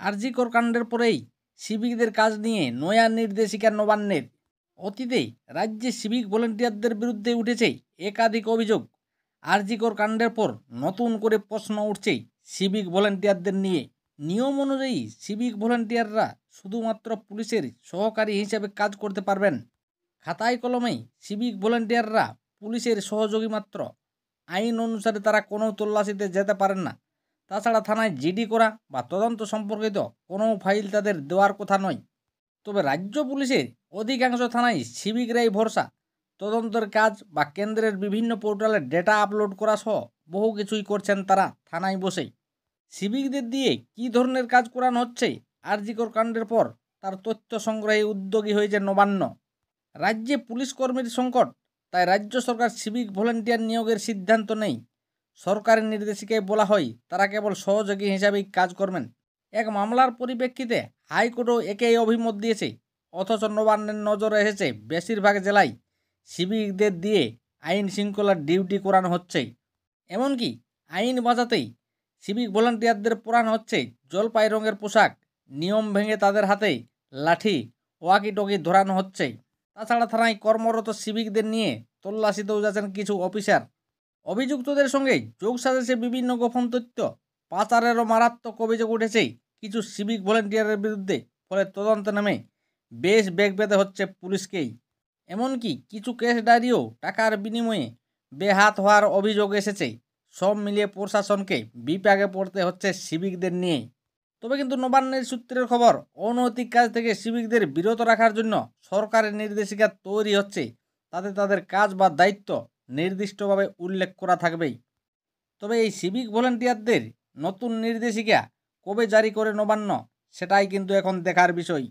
আরজিকর কাণ্ডের পরেই সিভিকদের কাজ নিয়ে নয়া নির্দেশিকা নবান্নের। অতীতে রাজ্যে সিভিক ভলেন্টিয়ারদের বিরুদ্ধে উঠেছে একাধিক অভিযোগ। আরজিকর কাণ্ডের পর নতুন করে প্রশ্ন উঠছে সিভিক ভলেন্টিয়ারদের নিয়ে। নিয়ম অনুযায়ী সিভিক ভলেন্টিয়াররা শুধুমাত্র পুলিশের সহকারী হিসেবে কাজ করতে পারবেন। খাতায় কলমেই সিভিক ভলেন্টিয়াররা পুলিশের সহযোগী মাত্র। আইন অনুসারে তারা কোনো তল্লাশিতে যেতে পারেন না। তাছাড়া থানায় জিডি করা বা তদন্ত সম্পর্কিত কোনো ফাইল তাদের দেওয়ার কথা নয়। তবে রাজ্য পুলিশের অধিকাংশ থানায় সিভিকরাই ভরসা। তদন্তের কাজ বা কেন্দ্রের বিভিন্ন পোর্টালে ডেটা আপলোড করা সহ বহু কিছুই করছেন তারা থানায় বসে। সিভিকদের দিয়ে কী ধরনের কাজ করানো হচ্ছে আরজিকর কাণ্ডের পর তার তথ্য সংগ্রহে উদ্যোগী হয়েছে নবান্ন। রাজ্যে পুলিশ কর্মীর সংকট, তাই রাজ্য সরকার সিভিক ভলেন্টিয়ার নিয়োগের সিদ্ধান্ত নেই। সরকারের নির্দেশিকায় বলা হয় তারা কেবল সহযোগী হিসাবেই কাজ করবেন। এক মামলার পরিপ্রেক্ষিতে হাইকোর্টও একই অভিমত দিয়েছে। অথচ নবান্নের নজরে এসেছে বেশিরভাগ জেলায় সিভিকদের দিয়ে আইন শৃঙ্খলার ডিউটি করানো হচ্ছে। এমনকি আইন বাঁচাতেই সিভিক ভলান্টিয়ারদের পরানো হচ্ছে জলপাই রঙের পোশাক। নিয়ম ভেঙে তাদের হাতে লাঠি, ওয়াকিটকি ধরানো হচ্ছে। তাছাড়া থানায় কর্মরত সিভিকদের নিয়ে তল্লাশিতেও যাচ্ছেন কিছু অফিসার। অভিযুক্তদের সঙ্গে যোগ সাজেছে বিভিন্ন গোপন তথ্য। পাচারেরও মারাত্মক অভিযোগ উঠেছে কিছু সিভিক ভলেন্টিয়ারের বিরুদ্ধে। ফলে তদন্ত নামে বেশ বেগ পেতে হচ্ছে পুলিশকেই। এমনকি কিছু কেস ডায়েরিও টাকার বিনিময়ে বেহাত হওয়ার অভিযোগ এসেছে। সব মিলিয়ে প্রশাসনকে বিপাকে পড়তে হচ্ছে সিভিকদের নিয়ে। তবে কিন্তু নবান্নের সূত্রের খবর, অনৈতিক কাজ থেকে সিভিকদের বিরত রাখার জন্য সরকারের নির্দেশিকা তৈরি হচ্ছে। তাতে তাদের কাজ বা দায়িত্ব নির্দিষ্টভাবে উল্লেখ করা থাকবেই। তবে এই সিভিক ভলেন্টিয়ারদের নতুন নির্দেশিকা কবে জারি করে নবান্ন, সেটাই কিন্তু এখন দেখার বিষয়।